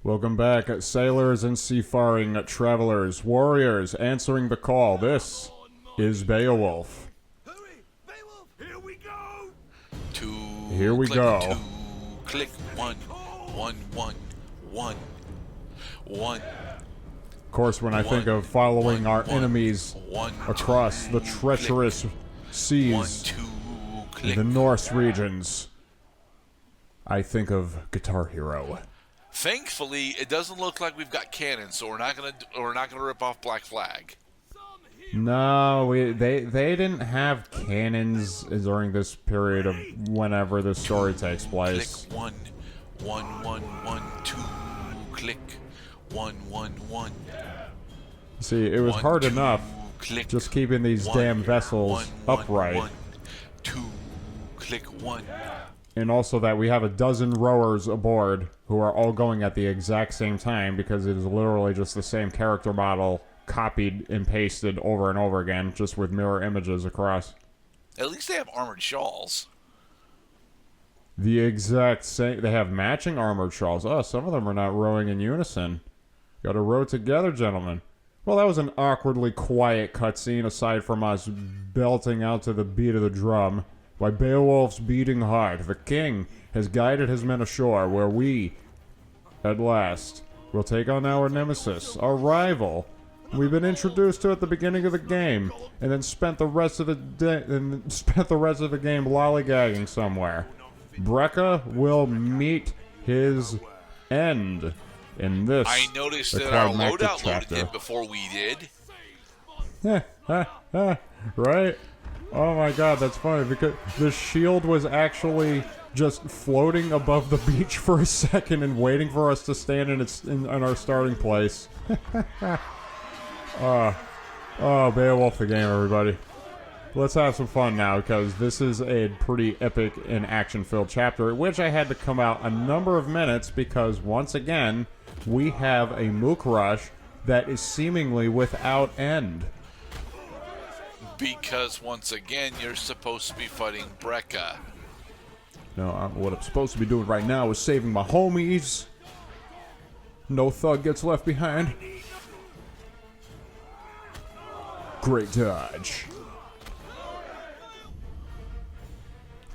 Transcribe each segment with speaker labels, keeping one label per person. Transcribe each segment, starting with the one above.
Speaker 1: Welcome back, sailors and seafaring travelers, warriors answering the call. This is Beowulf.
Speaker 2: Hurry! Beowulf! Here we go!
Speaker 1: Here we go.
Speaker 3: Click one.
Speaker 1: Of course, when I think of following our enemies across the treacherous seas in the Norse regions, I think of Guitar Hero.
Speaker 3: Thankfully, it doesn't look like we've got cannons, so we're not gonna rip off Black Flag.
Speaker 1: No, they didn't have cannons during this period of whenever the story takes place.
Speaker 3: Click one, two. Click one.
Speaker 1: See, it was hard enough
Speaker 3: click,
Speaker 1: just keeping these damn vessels upright.
Speaker 3: Click one.
Speaker 1: And also that we have a dozen rowers aboard who are all going at the exact same time because it is literally just the same character model copied and pasted over and over again, just with mirror images across.
Speaker 3: At least they have armored shawls.
Speaker 1: The exact same. They have matching armored shawls. Oh, some of them are not rowing in unison. Gotta row together, gentlemen. Well, that was an awkwardly quiet cutscene aside from us belting out to the beat of the drum. By Beowulf's beating heart, the king has guided his men ashore, where we, at last, will take on our nemesis, our rival. We've been introduced to at the beginning of the game, and then spent the rest of the game lollygagging somewhere. Brecca will meet his end in this.
Speaker 3: I noticed that our loadout loaded in before we did.
Speaker 1: Right? Oh my god, that's funny, because the shield was actually just floating above the beach for a second and waiting for us to stand in our starting place. Oh, Beowulf the game, everybody. Let's have some fun now, because this is a pretty epic and action-filled chapter, which I had to come out a number of minutes, because once again, we have a mook rush that is seemingly without end.
Speaker 3: Because, once again, you're supposed to be fighting Brecca.
Speaker 1: No, what I'm supposed to be doing right now is saving my homies. No thug gets left behind. Great dodge.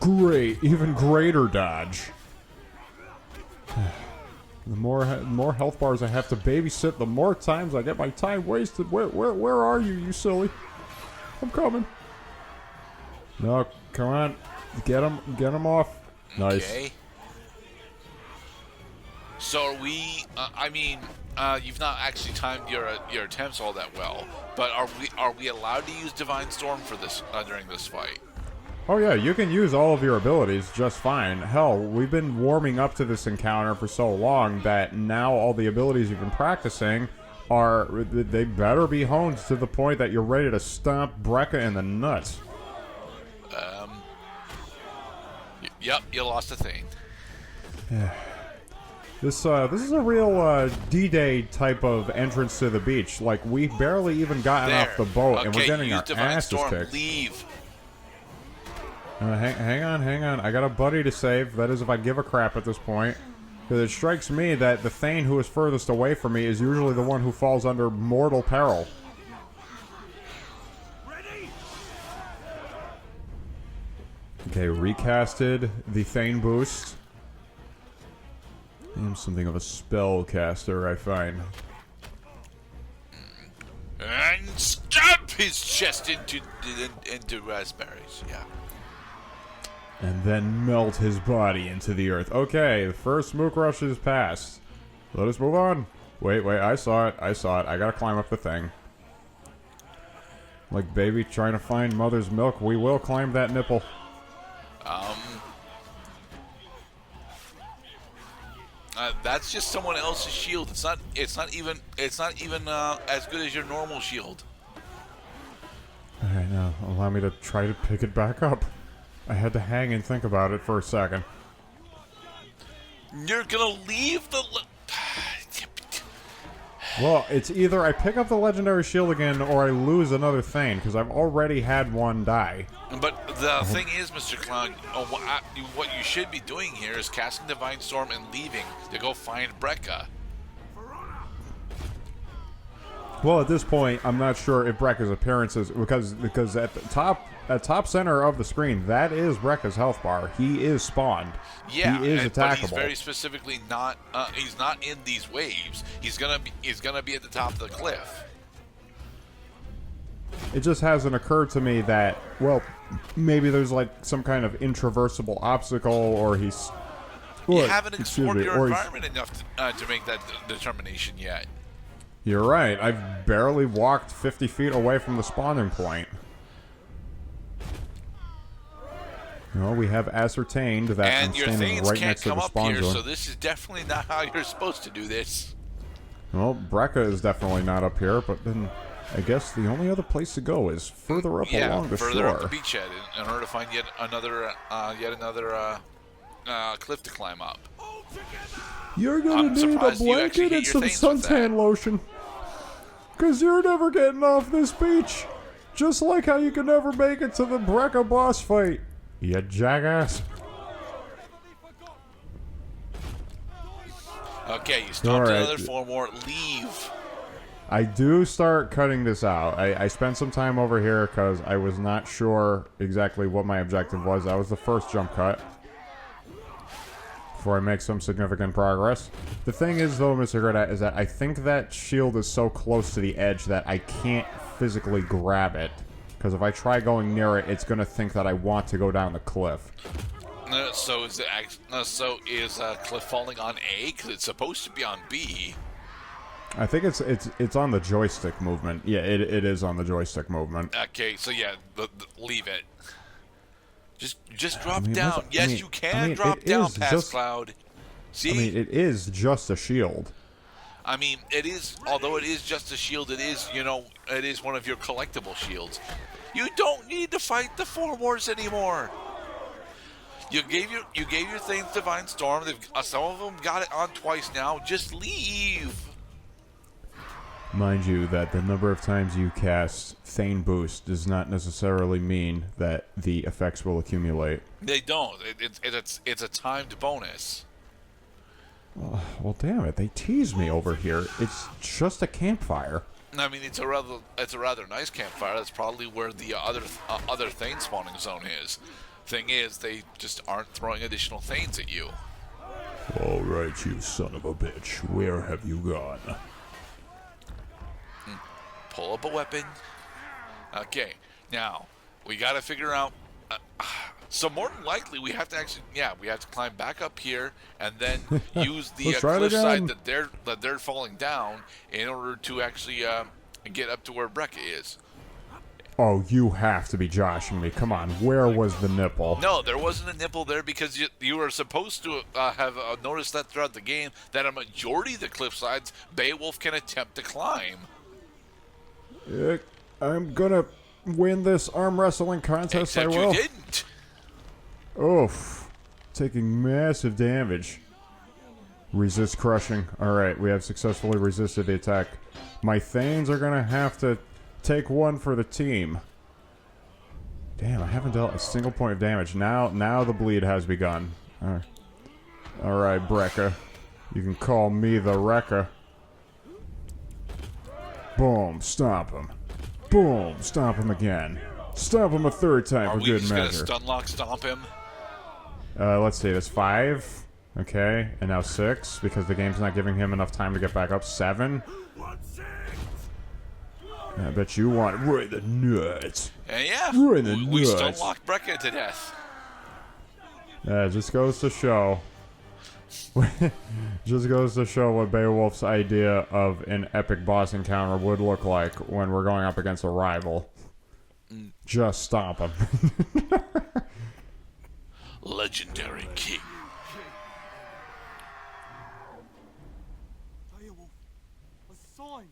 Speaker 1: Great, even greater dodge. The more health bars I have to babysit, the more times I get my time wasted. Where are you silly? I'm coming. No, come on. Get him off. Nice.
Speaker 3: Okay. So are we, you've not actually timed your attempts all that well, but are we allowed to use Divine Storm for this, during this fight?
Speaker 1: Oh yeah, you can use all of your abilities just fine. Hell, we've been warming up to this encounter for so long that now all the abilities you've been practicing they better be honed to the point that you're ready to stomp Brecca in the nuts.
Speaker 3: Yep, you lost a thing.
Speaker 1: This is a real D-Day type of entrance to the beach. Like, we've barely even gotten off the boat, and we're getting our asses kicked.
Speaker 3: Leave.
Speaker 1: Hang on. I got a buddy to save. That is, if I give a crap at this point. Because it strikes me that the Thane who is furthest away from me is usually the one who falls under mortal peril. Okay, recasted the Thane boost. I am something of a spellcaster, I find.
Speaker 3: And stab his chest into raspberries, yeah.
Speaker 1: And then melt his body into the earth. Okay, the first mook rush is passed. Let us move on. Wait, I saw it. I gotta climb up the thing. Like baby trying to find mother's milk, we will climb that nipple.
Speaker 3: That's just someone else's shield. It's not even as good as your normal shield.
Speaker 1: Alright, now allow me to try to pick it back up. I had to hang and think about it for a second.
Speaker 3: You're gonna leave the...
Speaker 1: Well, it's either I pick up the legendary shield again or I lose another Thane, because I've already had one die.
Speaker 3: But the thing is, Mr. Clown, what you should be doing here is casting Divine Storm and leaving to go find Brecca.
Speaker 1: Well, at this point, I'm not sure if Brecca's appearances because at the top center of the screen, that is Brecca's health bar. He is spawned.
Speaker 3: Yeah,
Speaker 1: he is
Speaker 3: but
Speaker 1: attackable.
Speaker 3: he's very specifically not. He's not in these waves. He's gonna be at the top of the cliff.
Speaker 1: It just hasn't occurred to me that, well, maybe there's like some kind of intraversible obstacle, or he's.
Speaker 3: You haven't explored your
Speaker 1: or
Speaker 3: environment enough to make that determination yet.
Speaker 1: You're right. I've barely walked 50 feet away from the spawning point. Well, we have ascertained that
Speaker 3: And
Speaker 1: I'm
Speaker 3: your
Speaker 1: standing
Speaker 3: things
Speaker 1: right
Speaker 3: can't
Speaker 1: next to
Speaker 3: come
Speaker 1: the
Speaker 3: up
Speaker 1: spawn
Speaker 3: here,
Speaker 1: zone.
Speaker 3: so this is definitely not how you're supposed to do this.
Speaker 1: Well, Brecca is definitely not up here, but then I guess the only other place to go is further up along the
Speaker 3: further
Speaker 1: shore.
Speaker 3: up the beachhead in order to find yet another cliff to climb up.
Speaker 1: You're gonna
Speaker 3: I'm
Speaker 1: need a
Speaker 3: surprised you actually
Speaker 1: blanket
Speaker 3: hit
Speaker 1: and
Speaker 3: your
Speaker 1: some
Speaker 3: things with that.
Speaker 1: suntan lotion. Because you're never getting off this beach. Just like how you can never make it to the Brecca boss fight. You jackass.
Speaker 3: Okay, you stopped
Speaker 1: All right.
Speaker 3: another 4 more. Leave.
Speaker 1: I do start cutting this out. I spent some time over here because I was not sure exactly what my objective was. That was the first jump cut. Before I make some significant progress. The thing is, though, Mr. Gredette, is that I think that shield is so close to the edge that I can't physically grab it. Because if I try going near it, it's going to think that I want to go down the cliff.
Speaker 3: So is cliff falling on A? Because it's supposed to be on B.
Speaker 1: I think it's on the joystick movement. Yeah, it is on the joystick movement.
Speaker 3: Okay, so yeah, leave it. Just drop down. Yes, you can drop down past Cloud. See?
Speaker 1: I mean, it is just a shield.
Speaker 3: I mean, it is. Although it is just a shield, it is. It is one of your collectible shields. You don't need to fight the Four Wars anymore. You gave your things Divine Storm. Some of them got it on twice now. Just leave.
Speaker 1: Mind you, that the number of times you cast Thane Boost does not necessarily mean that the effects will accumulate.
Speaker 3: They don't. It's a timed bonus.
Speaker 1: Well, damn it! They tease me over here. It's just a campfire.
Speaker 3: I mean, it's a rather nice campfire. That's probably where the other Thane spawning zone is. Thing is, they just aren't throwing additional Thanes at you.
Speaker 1: All right, you son of a bitch. Where have you gone?
Speaker 3: Pull up a weapon. Okay, now we got to figure out. So more than likely, we have to climb back up here and then use the cliffside that they're falling down in order to actually get up to where Brecca is.
Speaker 1: Oh, you have to be joshing me. Come on, where was the nipple?
Speaker 3: No, there wasn't a nipple there because you were supposed to have noticed that throughout the game that a majority of the cliffsides Beowulf can attempt to climb.
Speaker 1: I'm gonna win this arm wrestling contest.
Speaker 3: Except
Speaker 1: I will.
Speaker 3: you didn't.
Speaker 1: Oof. Taking massive damage. Resist crushing. Alright, we have successfully resisted the attack. My Thanes are gonna have to take one for the team. Damn, I haven't dealt a single point of damage. Now the bleed has begun. Alright, Brecca. You can call me the Wrecker. Boom, stomp him. Boom, stomp him again. Stomp him a third time for good measure.
Speaker 3: Are we just gonna stun lock stomp him?
Speaker 1: Let's see, that's 5. Okay, and now 6, because the game's not giving him enough time to get back up. 7. I bet you want it right in the nuts.
Speaker 3: Yeah,
Speaker 1: right in the nuts.
Speaker 3: We stun locked Brecca to death.
Speaker 1: Just goes to show. Just goes to show what Beowulf's idea of an epic boss encounter would look like when we're going up against a rival. Just stomp him.
Speaker 3: Legendary king.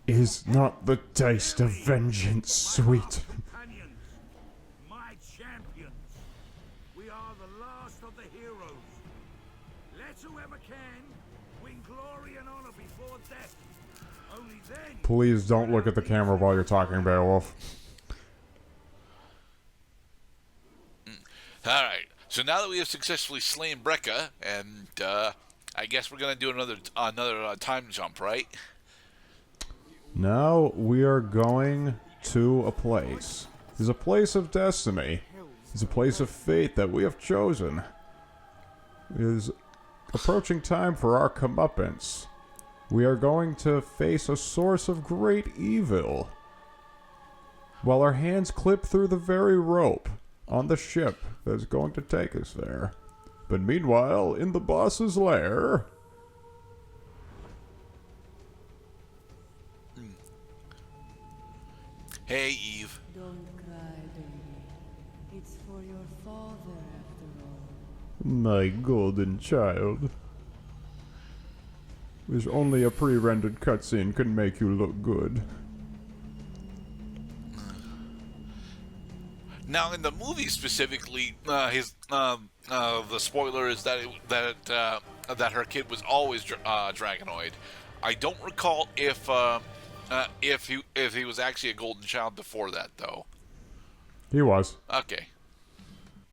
Speaker 1: Is not the taste of vengeance sweet?
Speaker 2: Companions, my champions. We are the last of the heroes. Let whoever can win glory and honor before death. Only then.
Speaker 1: Please don't look at the camera while you're talking, Beowulf.
Speaker 3: All right. So now that we have successfully slain Brecca, and I guess we're gonna do another time jump, right?
Speaker 1: Now we are going to a place. It's a place of destiny. It's a place of fate that we have chosen. It is approaching time for our comeuppance. We are going to face a source of great evil. While our hands clip through the very rope on the ship that's going to take us there. But meanwhile, in the boss's lair...
Speaker 3: Hey, Eve.
Speaker 4: Don't cry, baby. It's for your father, after all.
Speaker 1: My golden child. There's only a pre-rendered cutscene can make you look good.
Speaker 3: Now, in the movie specifically, the spoiler is that her kid was always Dragonoid. I don't recall if he was actually a golden child before that, though.
Speaker 1: He was.
Speaker 3: Okay.